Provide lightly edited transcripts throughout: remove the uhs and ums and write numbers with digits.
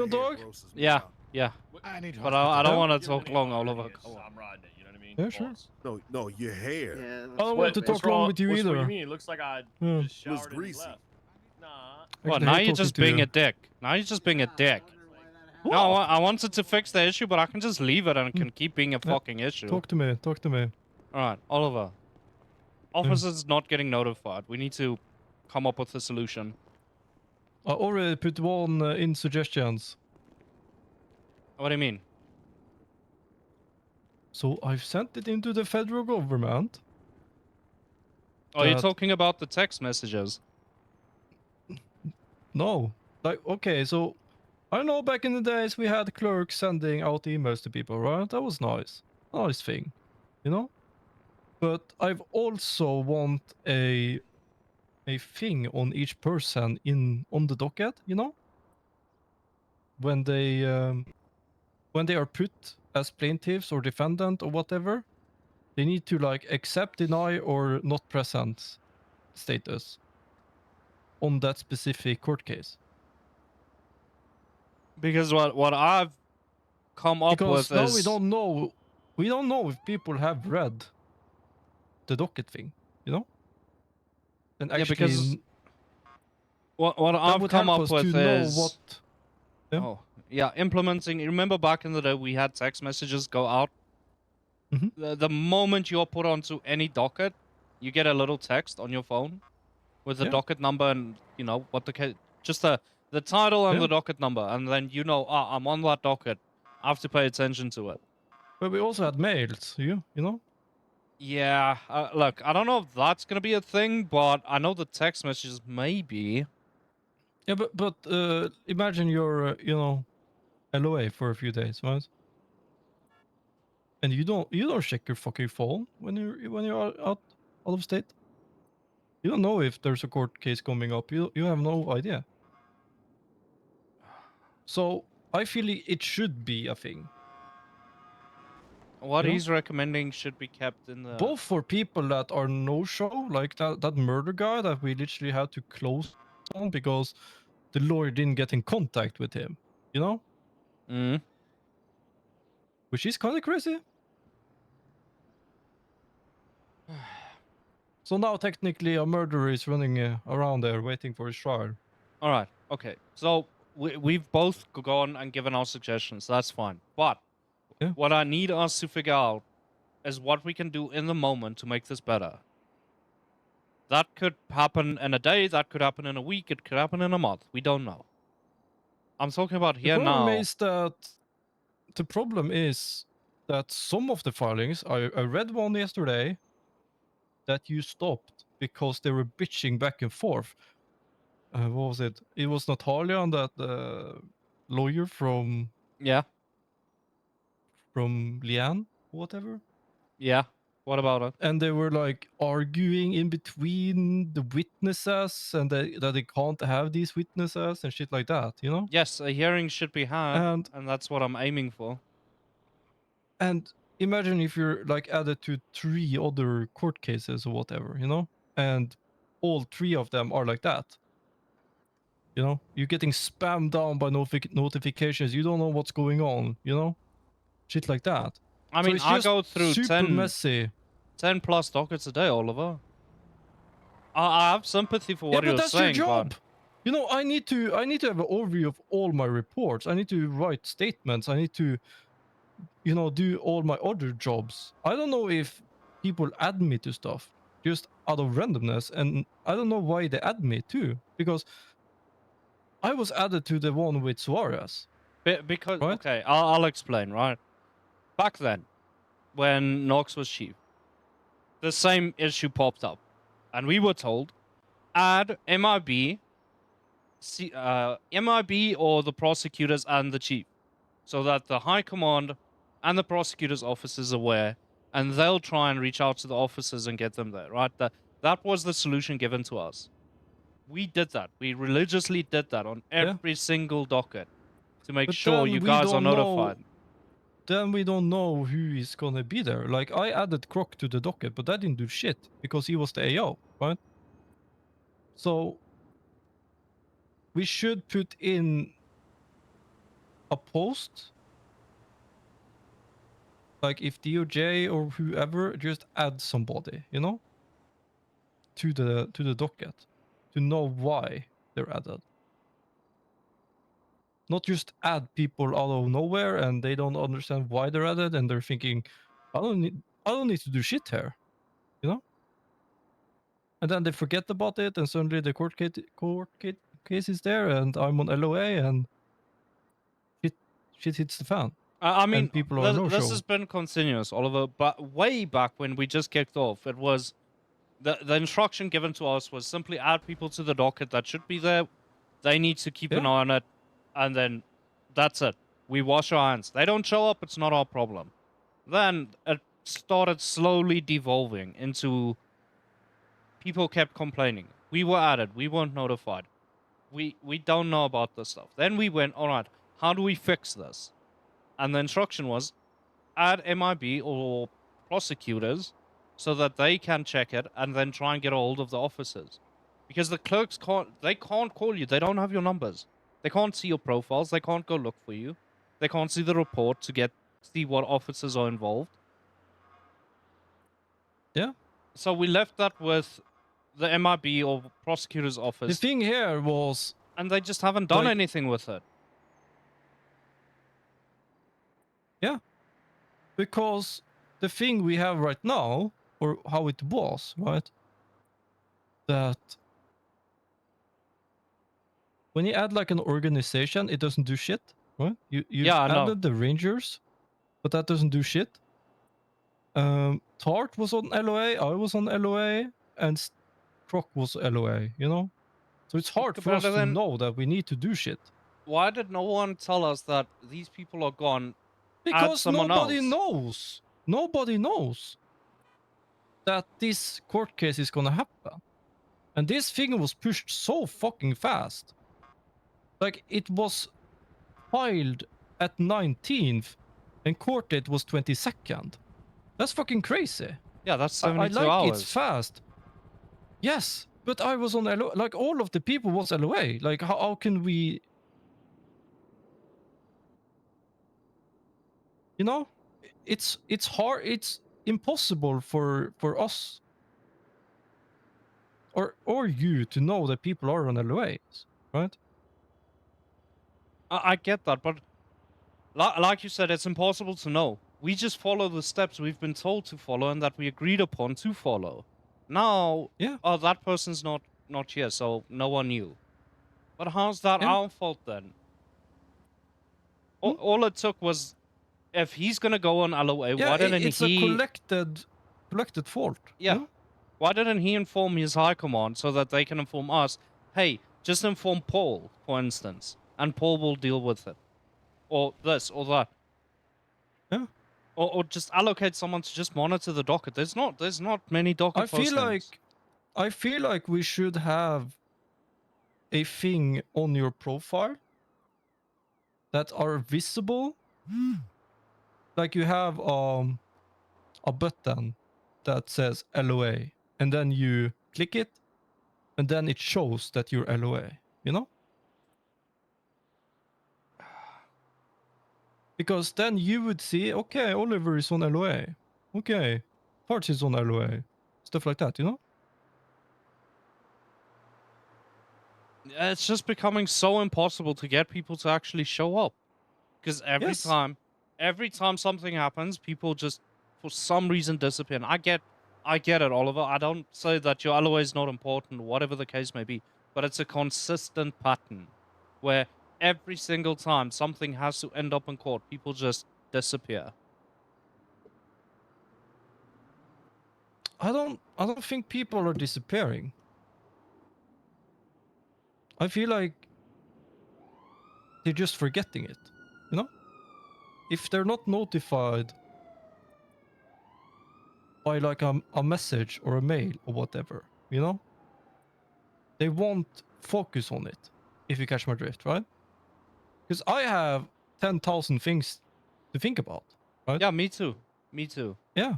dog? Yeah, yeah. I need But I don't Yeah. want to talk long, Oliver. Come on. I'm riding it, you know what I mean? Yeah, sure. No, your hair. Yeah, I don't want to talk long with you What do either. you mean? It looks like I Yeah. just Looks showered and greasy. left. Nah. Well, Actually, now hate you're talking just to being you. a dick. Now you're just being a dick. What? No, I wanted to fix the issue, but I can just leave it and it can keep being a fucking issue. Talk to me. Talk to me. Alright, Oliver. Officers not getting notified. We need to come up with a solution. I already put one in suggestions. What do you mean? So I've sent it into the federal government. Oh, you're That- talking about the text messages? No. Like, okay, so I know back in the days we had clerks sending out emails to people, right? That was nice. Nice thing, you know? But I've also want a thing on each person on the docket, you know? When they are put as plaintiffs or defendant or whatever, they need to like accept, deny, or not present status on that specific court case. Because what I've come up Because with now is... we don't know if people have read the docket thing, you know? And actually, Yeah, because what that I've would come help up us with to know is... what. Yeah. Oh, yeah, implementing... Remember back in the day we had text messages go out? Mhm. The moment you're put onto any docket, you get a little text on your phone with the Yeah. docket number and, you know, what the case... Just the title and Yeah. the docket number, and then you know, I'm on that docket. I have to pay attention to it. But we also had mails, you know? Yeah, look, I don't know if that's gonna be a thing, but I know the text messages maybe. Yeah, but imagine you're you know, LOA for a few days, right? And you don't check your fucking phone when you're out of state. You don't know if there's a court case coming up. You have no idea. So I feel it should be a thing. What You know? he's recommending should be kept in the... Both for people that are no-show, like that murder guy that we literally had to close on because the lawyer didn't get in contact with him. You know? Mm. Which is kind of crazy. So now technically a murderer is running around there waiting for his trial. All right, okay. So we've both gone and given our suggestions. That's fine. But Yeah. what I need us to figure out is what we can do in the moment to make this better. That could happen in a day. That could happen in a week. It could happen in a month. We don't know. I'm talking about here The problem now. is that the problem is that some of the filings, I read one yesterday that you stopped because they were bitching back and forth. What was it? It was Natalia and that lawyer from Yeah. Leanne, whatever. Yeah. What about it? And they were like arguing in between the witnesses and that they can't have these witnesses and shit like that, you know? Yes, a hearing should be had, And that's what I'm aiming for. And imagine if you're like added to 3 other court cases or whatever, you know? And all 3 of them are like that. You know? You're getting spammed down by notifications. You don't know what's going on, you know? Shit like that. I So mean, it's I just go through super messy. 10 plus dockets a day, Oliver. I have sympathy for what Yeah, you're but that's saying, your job. but... You know, I need to have an overview of all my reports. I need to write statements. I need to, you know, do all my other jobs. I don't know if people add me to stuff just out of randomness, and I don't know why they add me too, because I was added to the one with Suarez. Because, right? okay, I'll explain, right? Back then, when Nox was chief, the same issue popped up. And we were told, add MIB, MIB or the prosecutors and the chief. So that the high command and the prosecutor's office is aware, and they'll try and reach out to the officers and get them there, right? That was the solution given to us. We did that. We religiously did that on every single docket to make But sure then you we guys are don't know- notified. Then we don't know who is gonna be there. Like, I added Croc to the docket, but that didn't do shit because he was the AO, right? So we should put in a post, like if DOJ or whoever just add somebody, you know, to the docket, to know why they're added. Not just add people out of nowhere and they don't understand why they're added and they're thinking, I don't need to do shit here, you know. And then they forget about it, and suddenly the court case is there, and I'm on LOA, and shit hits the fan. I mean, And people are this no-show. has been continuous, Oliver. But way back when we just kicked off, it was the instruction given to us was simply add people to the docket that should be there. They need to keep an Yeah. eye on it, and then that's it. We wash our hands. They don't show up, it's not our problem. Then it started slowly devolving into people kept complaining. We were added. We weren't notified. We don't know about this stuff. Then we went, all right, how do we fix this? And the instruction was add MIB or prosecutors so that they can check it and then try and get a hold of the officers. Because the clerks can't call you. They don't have your numbers. They can't see your profiles. They can't go look for you. They can't see the report to see what officers are involved. Yeah. So we left that with the MIB or prosecutor's The office, thing here was, and they just haven't done like- anything with it. because the thing we have right now, or how it was, right, that when you add like an organization, it doesn't do shit, right? You Yeah, I know. added the Rangers, but that doesn't do shit. Tart was on LOA, I was on LOA, and Croc was LOA, you know? So it's hard for us But to then- know that we need to do shit. Why did no one tell us that these people are gone? Because someone nobody else. knows. Nobody knows that this court case is gonna happen. And this thing was pushed so fucking fast. Like, it was filed at 19th, and court date was 22nd. That's fucking crazy. Yeah, that's I 72 like hours. it's fast. Yes, but I was on LOA. Like, all of the people was LOA. Like, how can we... You know? It's hard. It's impossible for us or you to know that people are on LOAs, right? I get that, but like you said, it's impossible to know. We just follow the steps we've been told to follow and that we agreed upon to follow. Now, Yeah. oh, that person's not here, so no one knew. But how's that Yeah. our fault then? All it took was, if he's gonna go on LOA, Yeah, why didn't it's he? a collected fault. Yeah. you know? Why didn't he inform his high command so that they can inform us? Hey, just inform Paul, for instance, and Paul will deal with it, or this or that. Yeah. Or just allocate someone to just monitor the docket. There's not many docket I feel postings. like we should have a thing on your profile that are visible. Like, you have a button that says LOA, and then you click it, and then it shows that you're LOA, you know? Because then you would see, okay, Oliver is on LOA. Okay, Parts is on LOA. Stuff like that, you know? It's just becoming so impossible to get people to actually show up. Because Yes. every time something happens, people just, for some reason, disappear. And I get it, Oliver. I don't say that your LOA is not important, whatever the case may be. But it's a consistent pattern where every single time something has to end up in court, people just disappear. I don't think people are disappearing. I feel like they're just forgetting it, you know? If they're not notified by like a message or a mail or whatever, you know? They won't focus on it, if you catch my drift, right? Because I have 10,000 things to think about, right? Yeah, me too. Me too. Yeah.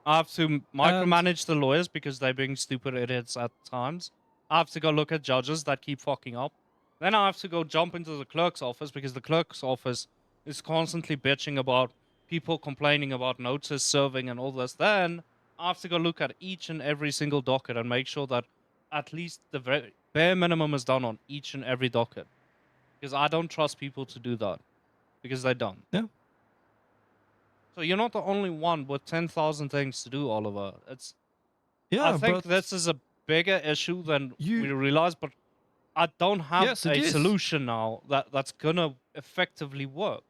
I have to micromanage the lawyers because they're being stupid idiots at times. I have to go look at judges that keep fucking up. Then I have to go jump into the clerk's office because the clerk's office is constantly bitching about people complaining about notice serving and all this. Then I have to go look at each and every single docket and make sure that at least the very bare minimum is done on each and every docket. Because I don't trust people to do that. Because they don't. Yeah. So you're not the only one with 10,000 things to do, Oliver. It's Yeah, I think but this is a bigger issue than you- we realize, but I don't have Yes, it a is. solution now that's gonna effectively work.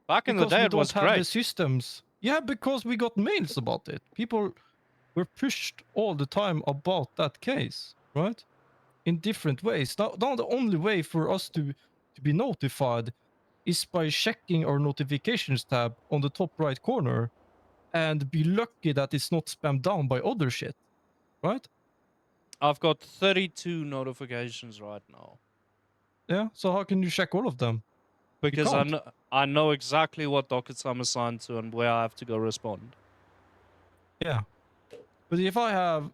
Back in the because day, we it don't was have the great. systems. Yeah, because we got mails about it. People were pushed all the time about that case, right? In different ways. Now the only way for us to be notified is by checking our notifications tab on the top right corner and be lucky that it's not spammed down by other shit, right? I've got 32 notifications right now Yeah, so how can you check all of them? because can't. I know exactly what dockets I'm assigned to and where I have to go respond. Yeah. But if I have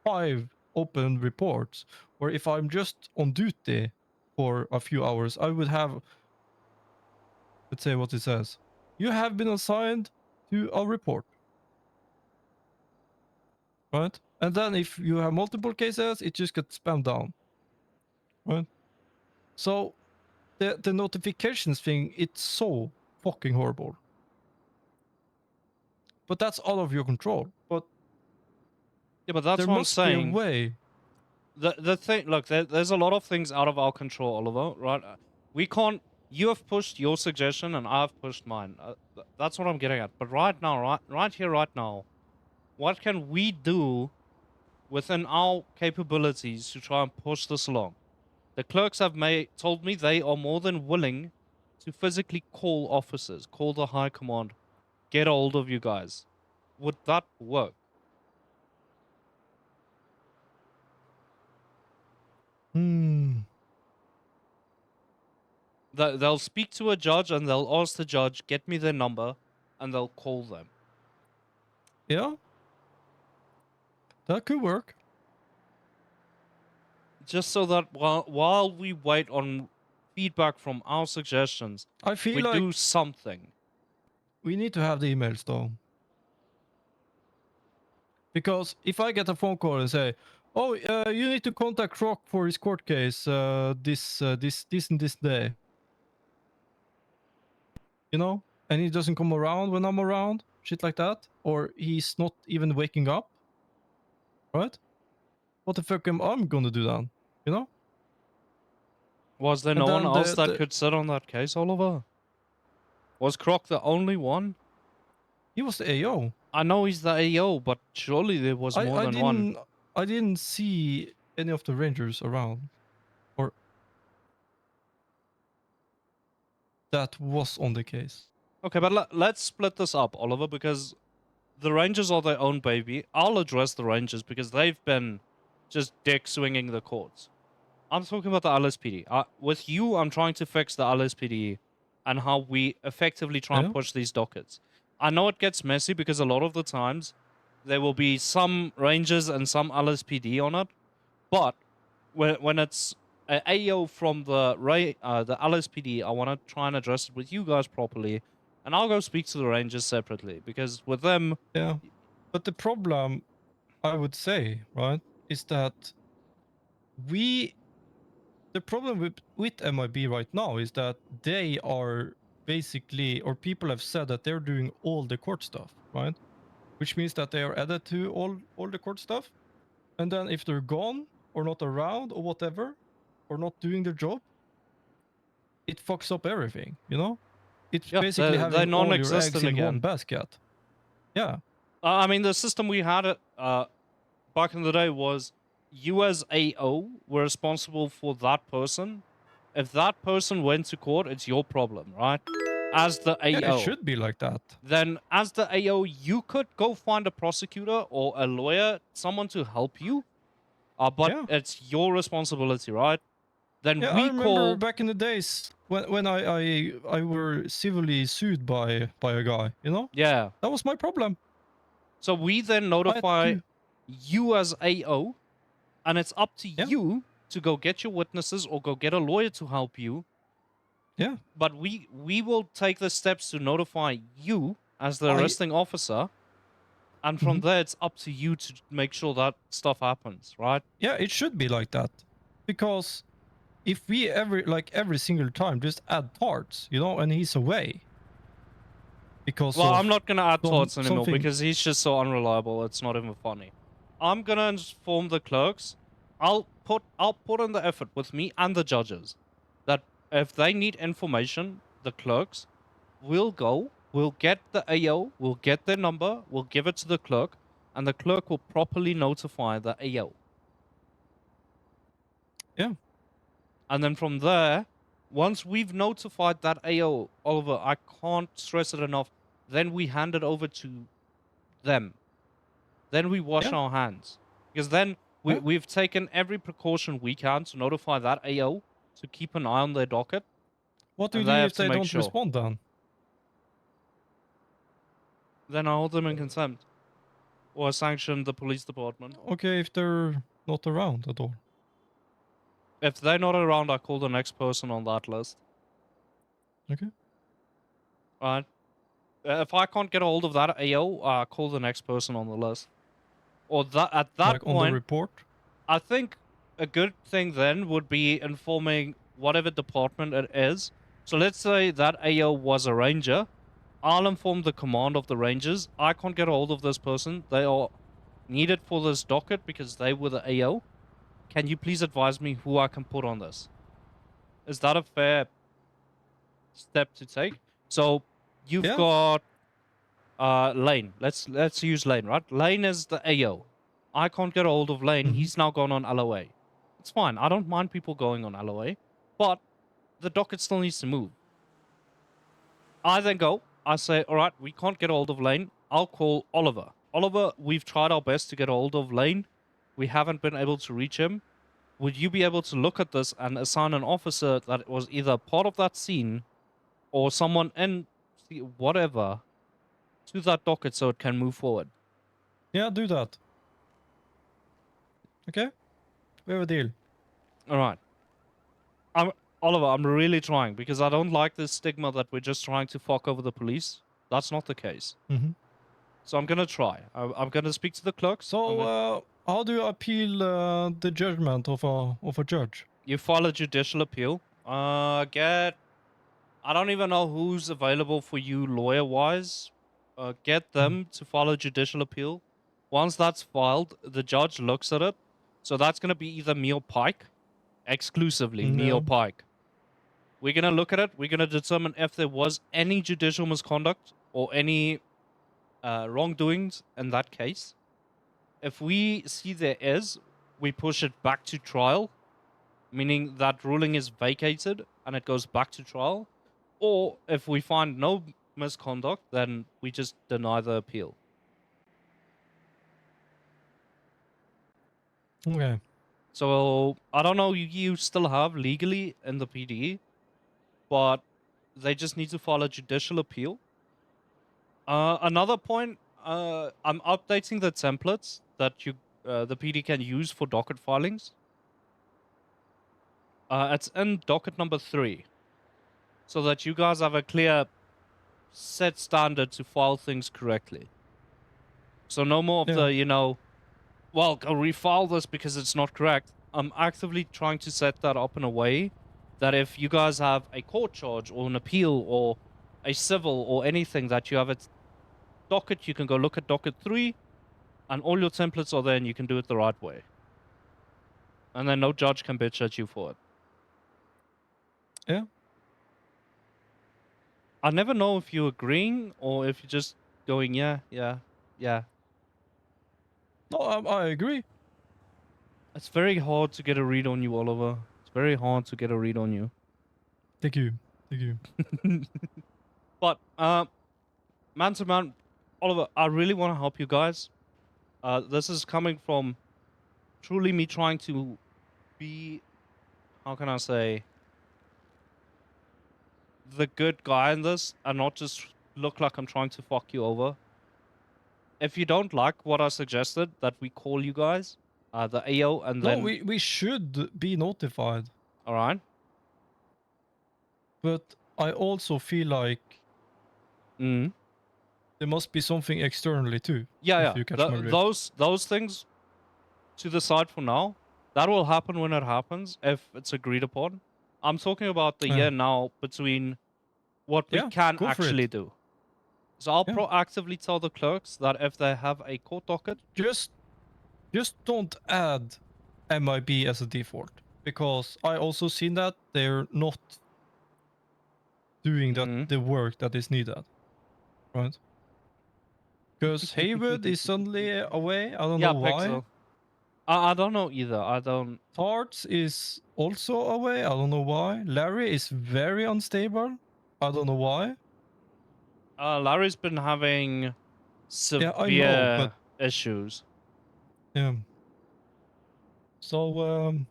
5 open reports, or if I'm just on duty for a few hours, I would have, let's say what it says. You have been assigned to a report. Right? And then if you have multiple cases, it just gets spammed down. Right? So the notifications thing, it's so fucking horrible. But that's out of your control. But Yeah, but that's there what I'm must be a saying. way. The thing, look, there's a lot of things out of our control, Oliver. Right? We can't. You have pushed your suggestion, and I've pushed mine. That's what I'm getting at. But right now, right here, right now, what can we do within our capabilities to try and push this along? The clerks have told me they are more than willing to physically call officers, call the high command, get a hold of you guys. Would that work? They'll speak to a judge and they'll ask the judge, get me their number, and they'll call them. Yeah. That could work. Just so that while we wait on feedback from our suggestions, I feel we like do something. we need to have the emails though. Because if I get a phone call and say, "Oh, you need to contact Croc for his court case this and this day," you know, and he doesn't come around when I'm around, shit like that, or he's not even waking up, right? What the fuck am I gonna do then? You know? Was there And no one then else that could sit on that case, Oliver? Was Croc the only one? he was the AO. I know he's the AO, but surely there was more than one. I didn't see any of the rangers around, or that was on the case. Okay, but let's split this up, Oliver, because the Rangers are their own baby. I'll address the Rangers because they've been just dick swinging the courts. I'm talking about the LSPD. With you, I'm trying to fix the LSPD and how we effectively try and push these dockets. I know it gets messy because a lot of the times there will be some Rangers and some LSPD on it, but when it's an AO from the LSPD, I want to try and address it with you guys properly, and I'll go speak to the Rangers separately because with them, Yeah, but the problem, I would say, right, is that the problem with MIB right now is that they are basically, or people have said that they're doing all the court stuff, right? Which means that they are added to all the court stuff, and then if they're gone or not around or whatever, or not doing their job, it fucks up everything, you know? It's basically they're having all your eggs non-existent in one again. basket. Yeah. I mean, the system we had back in the day was you as AO were responsible for that person. If that person went to court, it's your problem, right? As the AO. Yeah, it should be like that. Then as the AO, you could go find a prosecutor or a lawyer, someone to help you. But it's your responsibility, right? Then Yeah, we I remember call back in the days when I were civilly sued by a guy, you know? Yeah. That was my problem. So we then notify you as AO, and it's up to you to go get your witnesses or go get a lawyer to help you. Yeah. But we will take the steps to notify you as the I- arresting officer, and from Mhm. there it's up to you to make sure that stuff happens, right? Yeah, it should be like that. Because if we every single time just add parts, you know, and he's away. Because Well, of I'm not gonna add thoughts anymore something. because he's just so unreliable. It's not even funny. I'm gonna inform the clerks. I'll put in the effort with me and the judges that if they need information, the clerks will go. We'll get the AO. We'll get their number. We'll give it to the clerk, and the clerk will properly notify the AO. Yeah. And then from there, once we've notified that AO, Oliver, I can't stress it enough. Then we hand it over to them. Then we wash Yeah. our hands. Because then Yeah. we've taken every precaution we can to notify that AO to keep an eye on their docket. What do you And do they have if to they make don't sure. respond then? Then I hold them in contempt. Or sanction the police department. Okay, if they're not around at all. If they're not around, I call the next person on that list. Okay. Right? If I can't get a hold of that AO, I call the next person on the list. Or at that Like on the point, report. I think a good thing then would be informing whatever department it is. So let's say that AO was a ranger. I'll inform the command of the rangers. I can't get a hold of this person. They are needed for this docket because they were the AO. Can you please advise me who I can put on this? Is that a fair step to take? So you've Yeah. got Lane. Let's use Lane, right? Lane is the AO. I can't get a hold of Lane. Mhm. He's now gone on LOA. It's fine. I don't mind people going on LOA, but the docket still needs to move. I then go. I say, all right, we can't get a hold of Lane. I'll call Oliver. Oliver, we've tried our best to get a hold of Lane. We haven't been able to reach him. Would you be able to look at this and assign an officer that was either part of that scene or someone in whatever to that docket so it can move forward? Yeah, do that. Okay? We have a deal. All right. Oliver, I'm really trying because I don't like this stigma that we're just trying to fuck over the police. That's not the case. Mm-hmm. So I'm gonna try. I'm gonna speak to the clerks. So, how do you appeal the judgment of a judge? You file a judicial appeal. I don't even know who's available for you lawyer-wise. Get them to file a judicial appeal. Once that's filed, the judge looks at it. So that's gonna be either me or Pike. Exclusively me or Yeah. Pike. We're going to look at it. We're going to determine if there was any judicial misconduct or any wrongdoings in that case. If we see there is, we push it back to trial, meaning that ruling is vacated and it goes back to trial. Or if we find no misconduct, then we just deny the appeal. Okay. So I don't know, you still have legally in the PD, but they just need to file a judicial appeal. Another point, I'm updating the templates that the PD can use for docket filings. It's in docket number 3, so that you guys have a clear set standard to file things correctly. So no more of the, well, go refile this because it's not correct. I'm actively trying to set that up in a way that if you guys have a court charge or an appeal or a civil or anything that you have it docket, you can go look at docket 3 and all your templates are there and you can do it the right way. And then no judge can bitch at you for it. Yeah. I never know if you're agreeing or if you're just going, yeah. No, I agree. It's very hard to get a read on you, Oliver. It's very hard to get a read on you. Thank you. Thank you. But, man to man, Oliver, I really want to help you guys. This is coming from truly me trying to be, how can I say, the good guy in this and not just look like I'm trying to fuck you over. If you don't like what I suggested, that we call you guys, the AO, and No, then we should be notified, all right. but I also feel like Mm. there must be something externally too. Yeah, if you catch yeah. my drift. Those things to the side for now. That will happen when it happens if it's agreed upon. I'm talking about the Yeah. year now between what we Yeah, can go for actually it. do. So I'll Yeah. proactively tell the clerks that if they have a court docket, Just don't add MIB as a default, because I also seen that they're not doing Mhm. the work that is needed, right? Because Haywood is suddenly away. I don't yeah, know why. Pixel. I don't know either. I don't. Tarts is also away. I don't know why. Larry is very unstable. I don't know why. Larry's been having severe Yeah, I know, but issues. yeah. So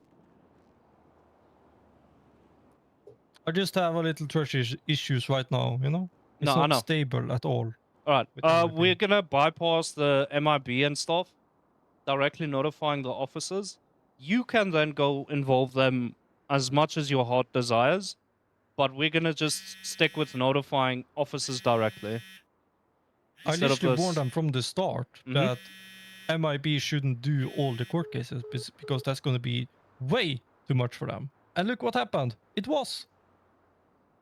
I just have a little trust issues right now. You know, it's No, I not know. stable at all. All right. with MIB. We're gonna bypass the MIB and stuff, directly notifying the officers. You can then go involve them as much as your heart desires, but we're gonna just stick with notifying officers directly. I Instead of literally warned this. them from the start Mhm. that MIB shouldn't do all the court cases because that's going to be way too much for them. And look what happened. It was.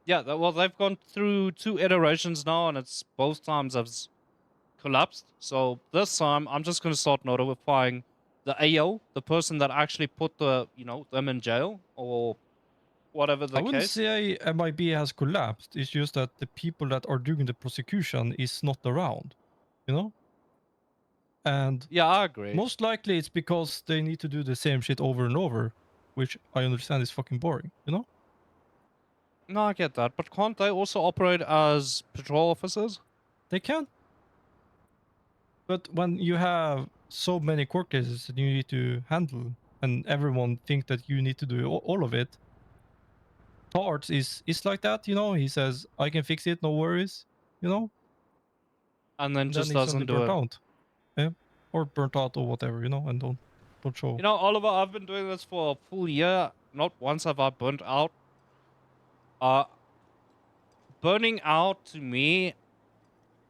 Yeah, well, they've gone through 2 iterations now, and it's both times have collapsed. So this time, I'm just gonna start notifying the AO, the person that actually put them in jail or whatever the I wouldn't case. say MIB has collapsed. It's just that the people that are doing the prosecution is not around, you know? And Yeah, I agree. most likely it's because they need to do the same shit over and over, which I understand is fucking boring, you know? No, I get that, but can't they also operate as patrol officers? They can. But when you have so many court cases that you need to handle, and everyone think that you need to do all of it, Tarts is like that, you know. He says, "I can fix it, no worries," you know. And then And then just he's suddenly doesn't do burnt it. out, yeah, or burnt out or whatever, you know, and don't show. You know, Oliver, I've been doing this for a full year. Not once have I burnt out. Uh, Burning out to me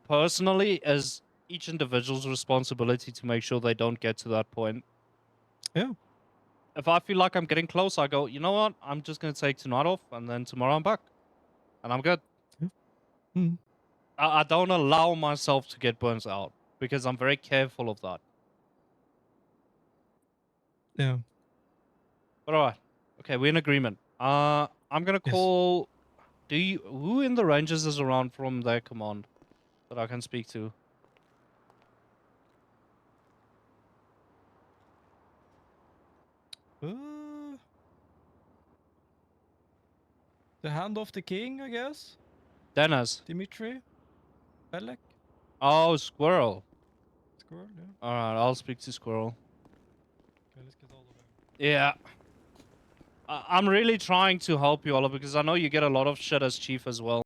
personally is each individual's responsibility to make sure they don't get to that point. Yeah. If I feel like I'm getting close, I go, you know what? I'm just going to take tonight off, and then tomorrow I'm back. And I'm good. Yeah. Mm. I don't allow myself to get burnt out because I'm very careful of that. Yeah. But all right. Okay, we're in agreement. I'm going to Yes. call... Who in the Rangers is around from their command that I can speak to? The hand of the king, I guess. Dennis. Dimitri, Belek, Oh, Squirrel. Squirrel. Yeah. All right, I'll speak to Squirrel. Okay, let's get all of them. Yeah. I'm really trying to help you, Oliver, because I know you get a lot of shit as chief as well.